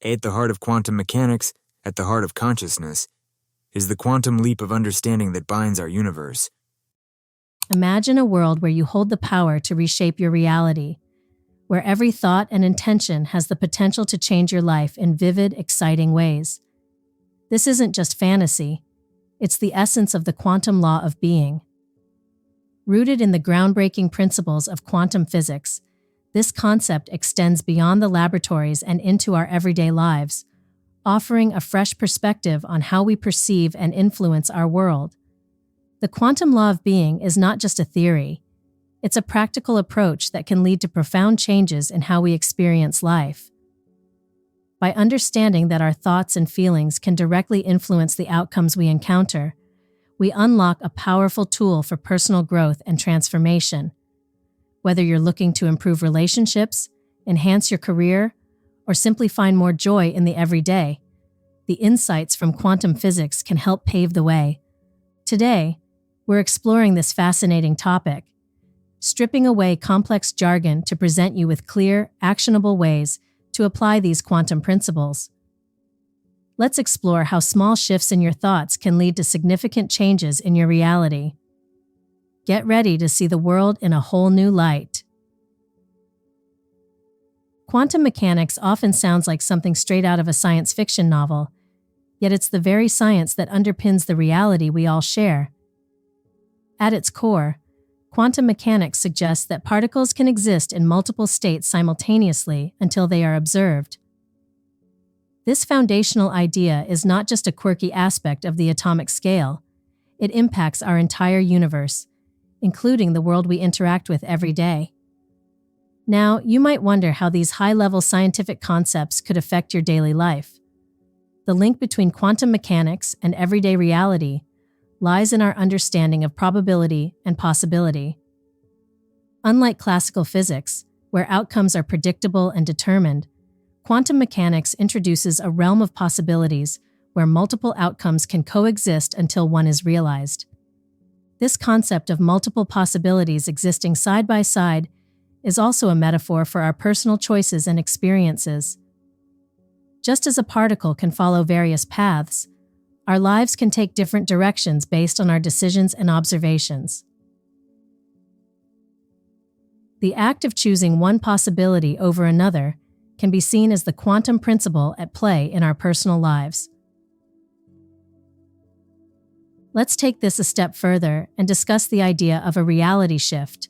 At the heart of quantum mechanics, at the heart of consciousness, is the quantum leap of understanding that binds our universe. Imagine a world where you hold the power to reshape your reality, where every thought and intention has the potential to change your life in vivid, exciting ways. This isn't just fantasy, it's the essence of the quantum law of being. Rooted in the groundbreaking principles of quantum physics, this concept extends beyond the laboratories and into our everyday lives, offering a fresh perspective on how we perceive and influence our world. The quantum law of being is not just a theory, it's a practical approach that can lead to profound changes in how we experience life. By understanding that our thoughts and feelings can directly influence the outcomes we encounter, we unlock a powerful tool for personal growth and transformation. Whether you're looking to improve relationships, enhance your career, or simply find more joy in the everyday, the insights from quantum physics can help pave the way. Today, we're exploring this fascinating topic, stripping away complex jargon to present you with clear, actionable ways to apply these quantum principles. Let's explore how small shifts in your thoughts can lead to significant changes in your reality. Get ready to see the world in a whole new light. Quantum mechanics often sounds like something straight out of a science fiction novel, yet it's the very science that underpins the reality we all share. At its core, quantum mechanics suggests that particles can exist in multiple states simultaneously until they are observed. This foundational idea is not just a quirky aspect of the atomic scale, it impacts our entire universe, including the world we interact with every day. Now, you might wonder how these high-level scientific concepts could affect your daily life. The link between quantum mechanics and everyday reality lies in our understanding of probability and possibility. Unlike classical physics, where outcomes are predictable and determined, quantum mechanics introduces a realm of possibilities where multiple outcomes can coexist until one is realized. This concept of multiple possibilities existing side by side is also a metaphor for our personal choices and experiences. Just as a particle can follow various paths, our lives can take different directions based on our decisions and observations. The act of choosing one possibility over another can be seen as the quantum principle at play in our personal lives. Let's take this a step further and discuss the idea of a reality shift.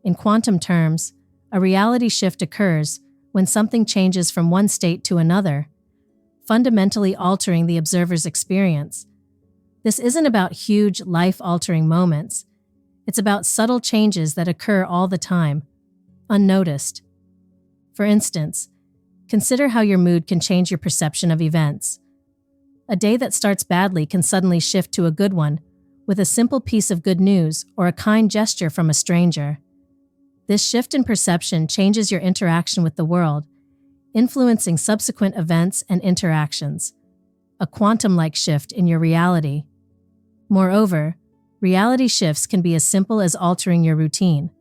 In quantum terms, a reality shift occurs when something changes from one state to another, fundamentally altering the observer's experience. This isn't about huge, life-altering moments. It's about subtle changes that occur all the time, unnoticed. For instance, consider how your mood can change your perception of events. A day that starts badly can suddenly shift to a good one, with a simple piece of good news or a kind gesture from a stranger. This shift in perception changes your interaction with the world, influencing subsequent events and interactions, a quantum-like shift in your reality. Moreover, reality shifts can be as simple as altering your routine.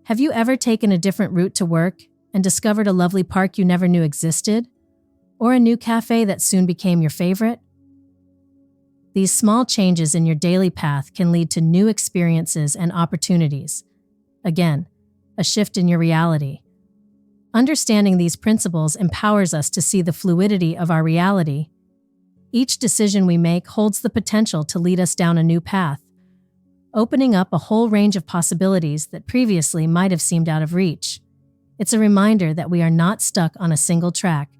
Have you ever taken a different route to work and discovered a lovely park you never knew existed? Or a new cafe that soon became your favorite? These small changes in your daily path can lead to new experiences and opportunities. Again, a shift in your reality. Understanding these principles empowers us to see the fluidity of our reality. Each decision we make holds the potential to lead us down a new path, opening up a whole range of possibilities that previously might have seemed out of reach. It's a reminder that we are not stuck on a single track.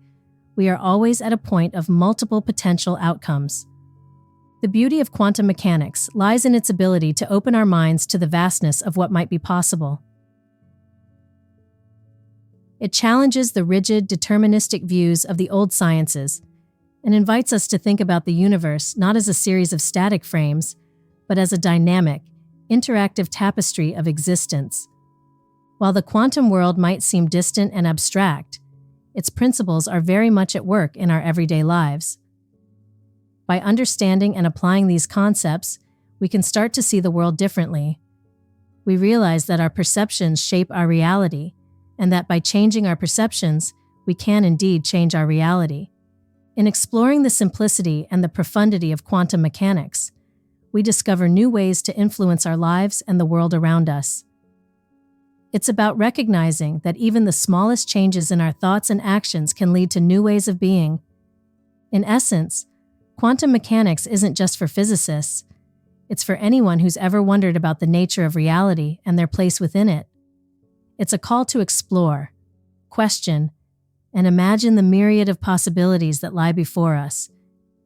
We are always at a point of multiple potential outcomes. The beauty of quantum mechanics lies in its ability to open our minds to the vastness of what might be possible. It challenges the rigid, deterministic views of the old sciences and invites us to think about the universe not as a series of static frames, but as a dynamic, interactive tapestry of existence. While the quantum world might seem distant and abstract, its principles are very much at work in our everyday lives. By understanding and applying these concepts, we can start to see the world differently. We realize that our perceptions shape our reality, and that by changing our perceptions, we can indeed change our reality. In exploring the simplicity and the profundity of quantum mechanics, we discover new ways to influence our lives and the world around us. It's about recognizing that even the smallest changes in our thoughts and actions can lead to new ways of being. In essence, quantum mechanics isn't just for physicists. It's for anyone who's ever wondered about the nature of reality and their place within it. It's a call to explore, question, and imagine the myriad of possibilities that lie before us,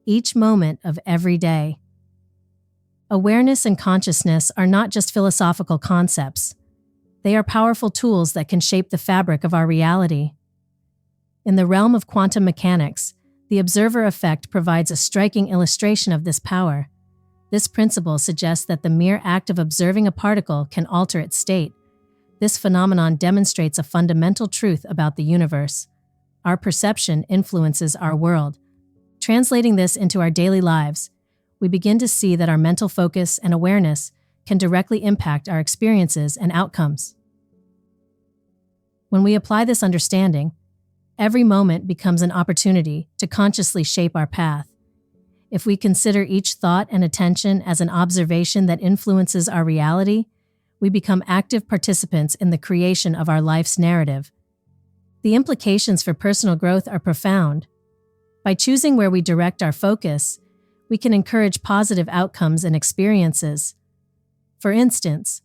each moment of every day. Awareness and consciousness are not just philosophical concepts. They are powerful tools that can shape the fabric of our reality. In the realm of quantum mechanics, the observer effect provides a striking illustration of this power. This principle suggests that the mere act of observing a particle can alter its state. This phenomenon demonstrates a fundamental truth about the universe. Our perception influences our world. Translating this into our daily lives, we begin to see that our mental focus and awareness can directly impact our experiences and outcomes. When we apply this understanding, every moment becomes an opportunity to consciously shape our path. If we consider each thought and attention as an observation that influences our reality, we become active participants in the creation of our life's narrative. The implications for personal growth are profound. By choosing where we direct our focus, we can encourage positive outcomes and experiences. For instance,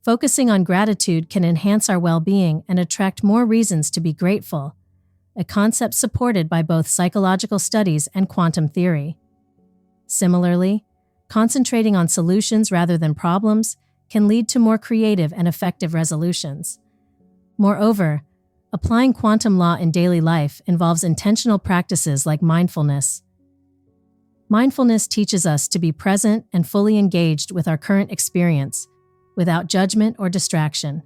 focusing on gratitude can enhance our well-being and attract more reasons to be grateful, a concept supported by both psychological studies and quantum theory. Similarly, concentrating on solutions rather than problems can lead to more creative and effective resolutions. Moreover, applying quantum law in daily life involves intentional practices like mindfulness. Mindfulness teaches us to be present and fully engaged with our current experience, without judgment or distraction.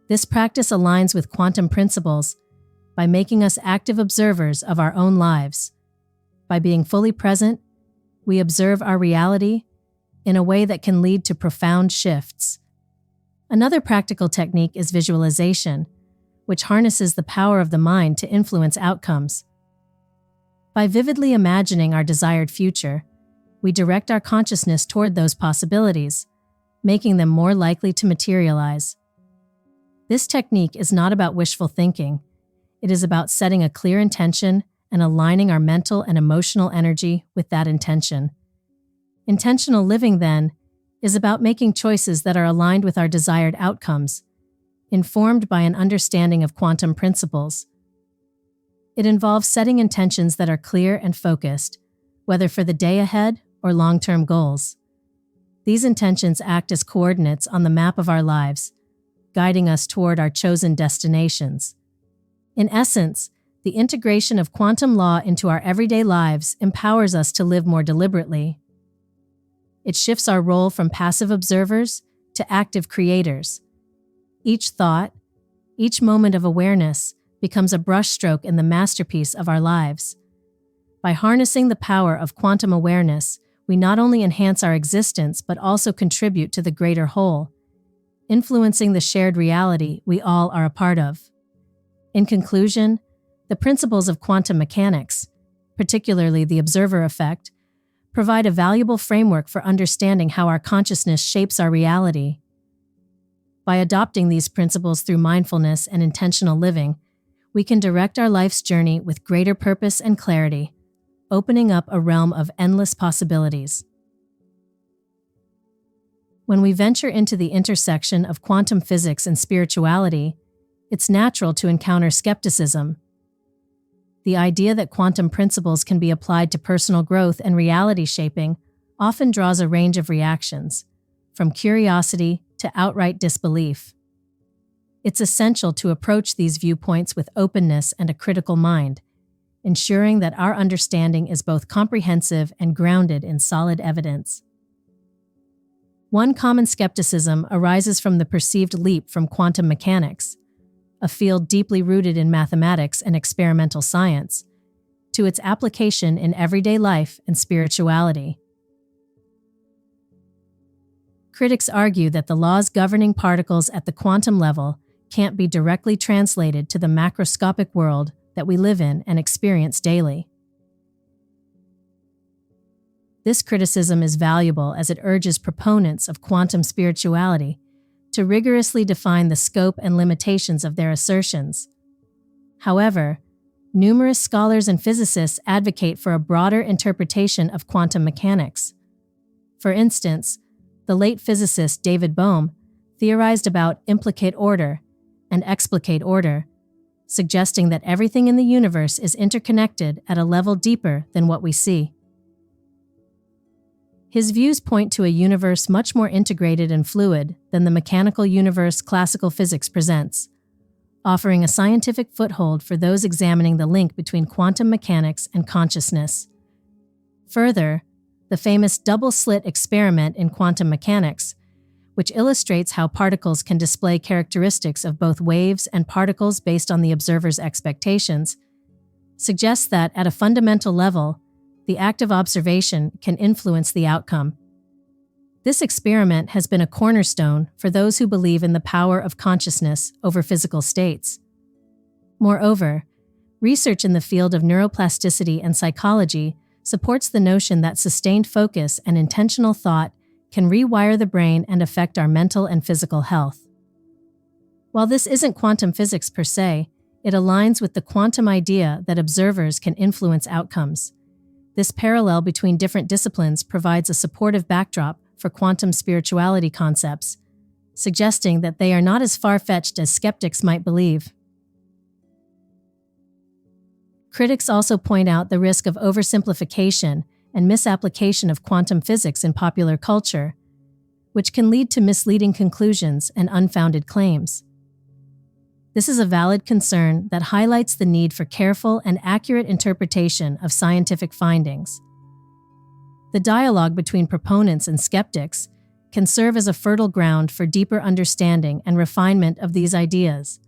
This practice aligns with quantum principles by making us active observers of our own lives. By being fully present, we observe our reality in a way that can lead to profound shifts. Another practical technique is visualization, which harnesses the power of the mind to influence outcomes. By vividly imagining our desired future, we direct our consciousness toward those possibilities, making them more likely to materialize. This technique is not about wishful thinking. It is about setting a clear intention and aligning our mental and emotional energy with that intention. Intentional living, then, is about making choices that are aligned with our desired outcomes, informed by an understanding of quantum principles. It involves setting intentions that are clear and focused, whether for the day ahead or long-term goals. These intentions act as coordinates on the map of our lives, guiding us toward our chosen destinations. In essence, the integration of quantum law into our everyday lives empowers us to live more deliberately. It shifts our role from passive observers to active creators. Each thought, each moment of awareness becomes a brushstroke in the masterpiece of our lives. By harnessing the power of quantum awareness, we not only enhance our existence but also contribute to the greater whole, influencing the shared reality we all are a part of. In conclusion, the principles of quantum mechanics, particularly the observer effect, provide a valuable framework for understanding how our consciousness shapes our reality. By adopting these principles through mindfulness and intentional living, we can direct our life's journey with greater purpose and clarity, opening up a realm of endless possibilities. When we venture into the intersection of quantum physics and spirituality, it's natural to encounter skepticism. The idea that quantum principles can be applied to personal growth and reality shaping often draws a range of reactions, from curiosity to outright disbelief. It's essential to approach these viewpoints with openness and a critical mind, ensuring that our understanding is both comprehensive and grounded in solid evidence. One common skepticism arises from the perceived leap from quantum mechanics, a field deeply rooted in mathematics and experimental science, to its application in everyday life and spirituality. Critics argue that the laws governing particles at the quantum level can't be directly translated to the macroscopic world that we live in and experience daily. This criticism is valuable as it urges proponents of quantum spirituality to rigorously define the scope and limitations of their assertions. However, numerous scholars and physicists advocate for a broader interpretation of quantum mechanics. For instance, the late physicist David Bohm theorized about implicate order and explicate order, suggesting that everything in the universe is interconnected at a level deeper than what we see. His views point to a universe much more integrated and fluid than the mechanical universe classical physics presents, offering a scientific foothold for those examining the link between quantum mechanics and consciousness. Further, the famous double-slit experiment in quantum mechanics, which illustrates how particles can display characteristics of both waves and particles based on the observer's expectations, suggests that at a fundamental level, the act of observation can influence the outcome. This experiment has been a cornerstone for those who believe in the power of consciousness over physical states. Moreover, research in the field of neuroplasticity and psychology supports the notion that sustained focus and intentional thought can rewire the brain and affect our mental and physical health. While this isn't quantum physics per se, it aligns with the quantum idea that observers can influence outcomes. This parallel between different disciplines provides a supportive backdrop for quantum spirituality concepts, suggesting that they are not as far-fetched as skeptics might believe. Critics also point out the risk of oversimplification and misapplication of quantum physics in popular culture, which can lead to misleading conclusions and unfounded claims. This is a valid concern that highlights the need for careful and accurate interpretation of scientific findings. The dialogue between proponents and skeptics can serve as a fertile ground for deeper understanding and refinement of these ideas.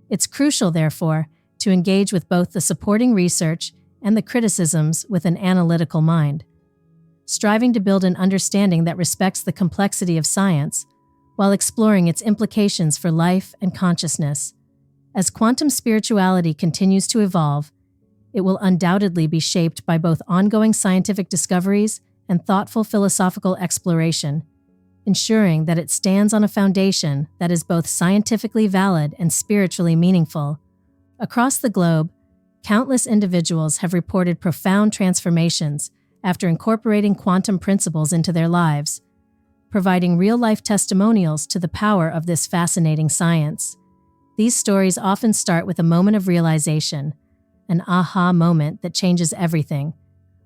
It's crucial, therefore, to engage with both the supporting research and the criticisms with an analytical mind, striving to build an understanding that respects the complexity of science while exploring its implications for life and consciousness. As quantum spirituality continues to evolve, it will undoubtedly be shaped by both ongoing scientific discoveries and thoughtful philosophical exploration, ensuring that it stands on a foundation that is both scientifically valid and spiritually meaningful. Across the globe, countless individuals have reported profound transformations after incorporating quantum principles into their lives, providing real-life testimonials to the power of this fascinating science. These stories often start with a moment of realization, an aha moment that changes everything.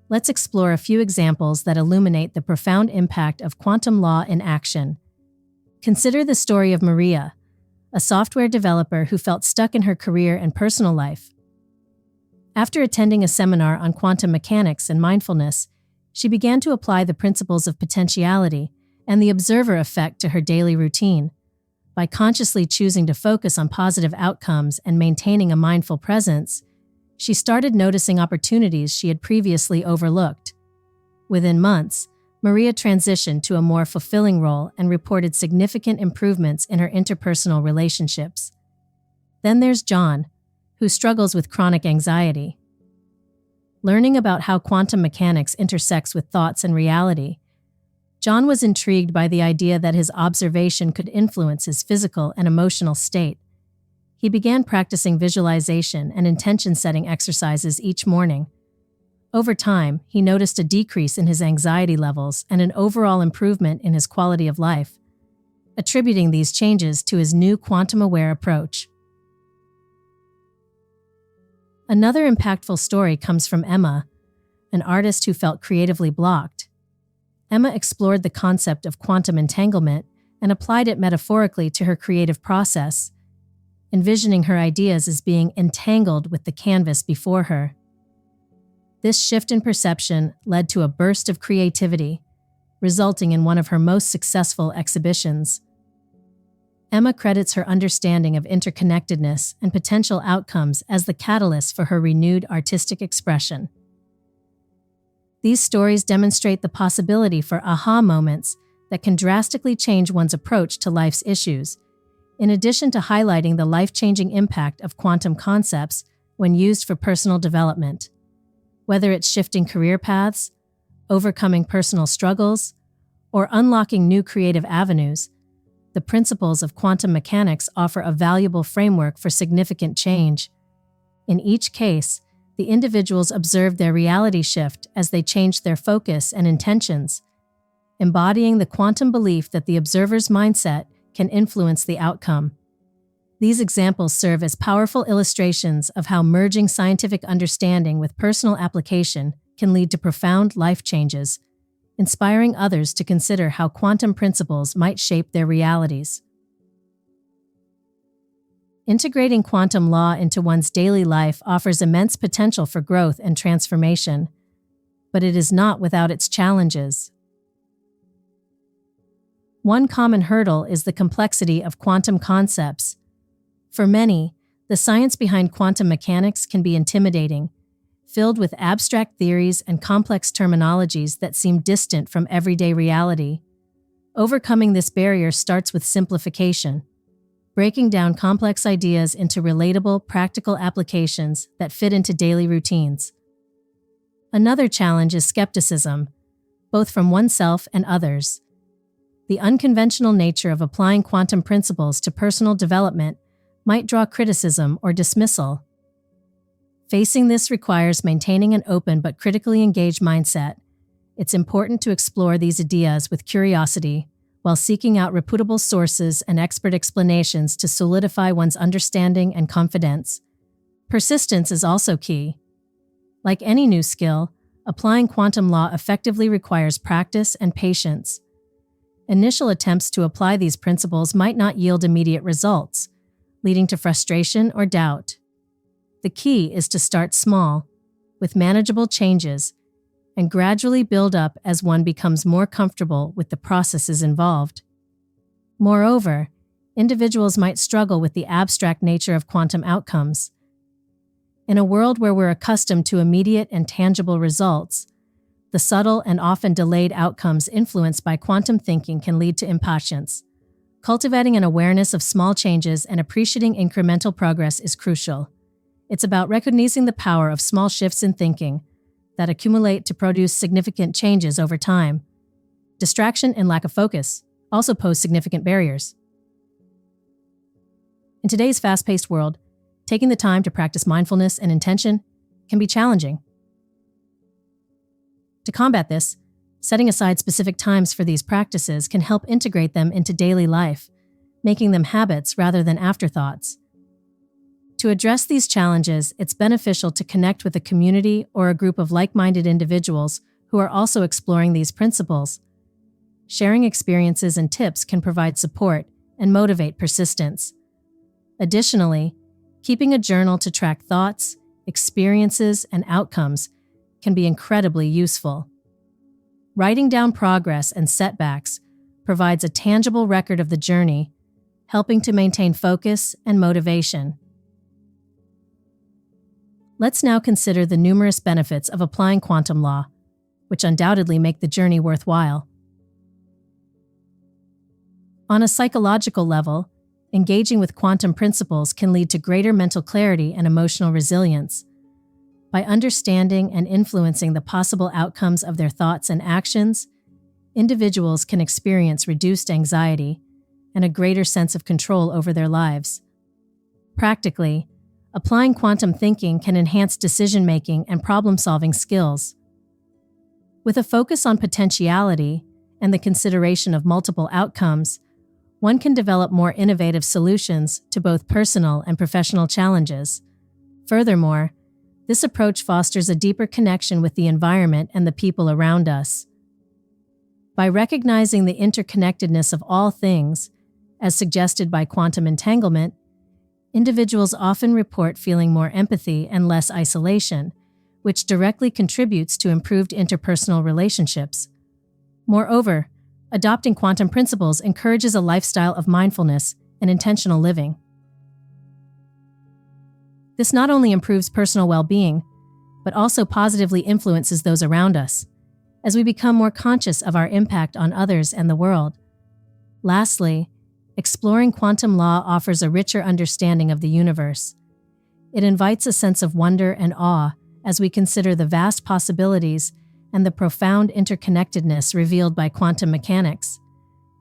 Let's explore a few examples that illuminate the profound impact of quantum law in action. Consider the story of Maria, a software developer who felt stuck in her career and personal life. After attending a seminar on quantum mechanics and mindfulness, she began to apply the principles of potentiality and the observer effect to her daily routine. By consciously choosing to focus on positive outcomes and maintaining a mindful presence, she started noticing opportunities she had previously overlooked. Within months, Maria transitioned to a more fulfilling role and reported significant improvements in her interpersonal relationships. Then there's John, who struggles with chronic anxiety. Learning about how quantum mechanics intersects with thoughts and reality, John was intrigued by the idea that his observation could influence his physical and emotional state. He began practicing visualization and intention-setting exercises each morning. Over time, he noticed a decrease in his anxiety levels and an overall improvement in his quality of life, attributing these changes to his new quantum-aware approach. Another impactful story comes from Emma, an artist who felt creatively blocked. Emma explored the concept of quantum entanglement and applied it metaphorically to her creative process, envisioning her ideas as being entangled with the canvas before her. This shift in perception led to a burst of creativity, resulting in one of her most successful exhibitions. Emma credits her understanding of interconnectedness and potential outcomes as the catalyst for her renewed artistic expression. These stories demonstrate the possibility for aha moments that can drastically change one's approach to life's issues, In addition to highlighting the life-changing impact of quantum concepts when used for personal development. Whether it's shifting career paths, overcoming personal struggles, or unlocking new creative avenues, the principles of quantum mechanics offer a valuable framework for significant change. In each case, the individuals observed their reality shift as they changed their focus and intentions, embodying the quantum belief that the observer's mindset can influence the outcome. These examples serve as powerful illustrations of how merging scientific understanding with personal application can lead to profound life changes, inspiring others to consider how quantum principles might shape their realities. Integrating quantum law into one's daily life offers immense potential for growth and transformation, but it is not without its challenges. One common hurdle is the complexity of quantum concepts. For many, the science behind quantum mechanics can be intimidating, filled with abstract theories and complex terminologies that seem distant from everyday reality. Overcoming this barrier starts with simplification, breaking down complex ideas into relatable, practical applications that fit into daily routines. Another challenge is skepticism, both from oneself and others. The unconventional nature of applying quantum principles to personal development might draw criticism or dismissal. Facing this requires maintaining an open but critically engaged mindset. It's important to explore these ideas with curiosity, while seeking out reputable sources and expert explanations to solidify one's understanding and confidence. Persistence is also key. Like any new skill, applying quantum law effectively requires practice and patience. Initial attempts to apply these principles might not yield immediate results, leading to frustration or doubt. The key is to start small, with manageable changes, and gradually build up as one becomes more comfortable with the processes involved. Moreover, individuals might struggle with the abstract nature of quantum outcomes. In a world where we're accustomed to immediate and tangible results, the subtle and often delayed outcomes influenced by quantum thinking can lead to impatience. Cultivating an awareness of small changes and appreciating incremental progress is crucial. It's about recognizing the power of small shifts in thinking that accumulate to produce significant changes over time. Distraction and lack of focus also pose significant barriers. In today's fast-paced world, taking the time to practice mindfulness and intention can be challenging. To combat this, setting aside specific times for these practices can help integrate them into daily life, making them habits rather than afterthoughts. To address these challenges, it's beneficial to connect with a community or a group of like-minded individuals who are also exploring these principles. Sharing experiences and tips can provide support and motivate persistence. Additionally, keeping a journal to track thoughts, experiences, and outcomes can be incredibly useful. Writing down progress and setbacks provides a tangible record of the journey, helping to maintain focus and motivation. Let's now consider the numerous benefits of applying quantum law, which undoubtedly make the journey worthwhile. On a psychological level, engaging with quantum principles can lead to greater mental clarity and emotional resilience. By understanding and influencing the possible outcomes of their thoughts and actions, individuals can experience reduced anxiety and a greater sense of control over their lives. Practically, applying quantum thinking can enhance decision-making and problem-solving skills. With a focus on potentiality and the consideration of multiple outcomes, one can develop more innovative solutions to both personal and professional challenges. Furthermore, this approach fosters a deeper connection with the environment and the people around us. By recognizing the interconnectedness of all things, as suggested by quantum entanglement, individuals often report feeling more empathy and less isolation, which directly contributes to improved interpersonal relationships. Moreover, adopting quantum principles encourages a lifestyle of mindfulness and intentional living. This not only improves personal well-being, but also positively influences those around us, as we become more conscious of our impact on others and the world. Lastly, exploring quantum law offers a richer understanding of the universe. It invites a sense of wonder and awe as we consider the vast possibilities and the profound interconnectedness revealed by quantum mechanics.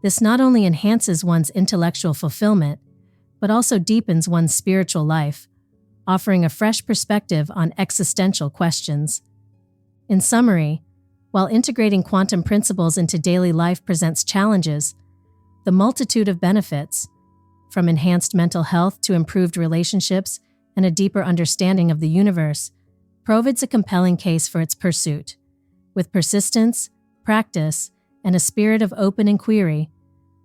This not only enhances one's intellectual fulfillment, but also deepens one's spiritual life, offering a fresh perspective on existential questions. In summary, while integrating quantum principles into daily life presents challenges, the multitude of benefits, from enhanced mental health to improved relationships and a deeper understanding of the universe, provides a compelling case for its pursuit. With persistence, practice, and a spirit of open inquiry,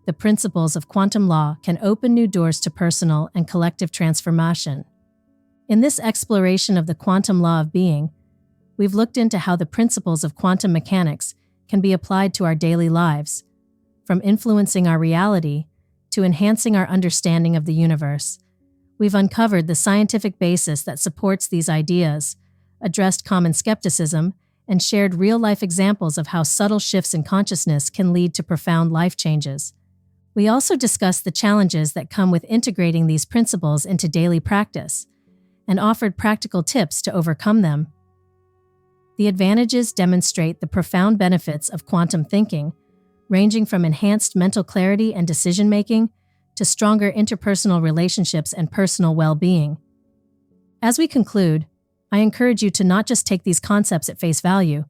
the principles of quantum law can open new doors to personal and collective transformation. In this exploration of the quantum law of being, we've looked into how the principles of quantum mechanics can be applied to our daily lives, from influencing our reality to enhancing our understanding of the universe. We've uncovered the scientific basis that supports these ideas, addressed common skepticism, and shared real-life examples of how subtle shifts in consciousness can lead to profound life changes. We also discussed the challenges that come with integrating these principles into daily practice, and offered practical tips to overcome them. The advantages demonstrate the profound benefits of quantum thinking, ranging from enhanced mental clarity and decision-making to stronger interpersonal relationships and personal well-being. As we conclude, I encourage you to not just take these concepts at face value,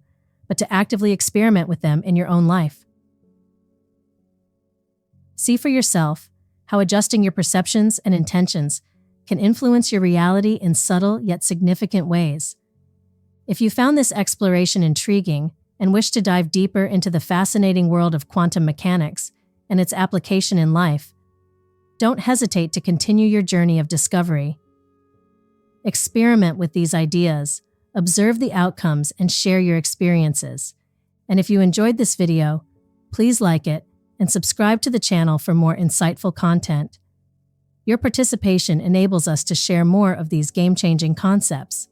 but to actively experiment with them in your own life. See for yourself how adjusting your perceptions and intentions can influence your reality in subtle yet significant ways. If you found this exploration intriguing and wish to dive deeper into the fascinating world of quantum mechanics and its application in life, don't hesitate to continue your journey of discovery. Experiment with these ideas, observe the outcomes, and share your experiences. And if you enjoyed this video, please like it and subscribe to the channel for more insightful content. Your participation enables us to share more of these game-changing concepts.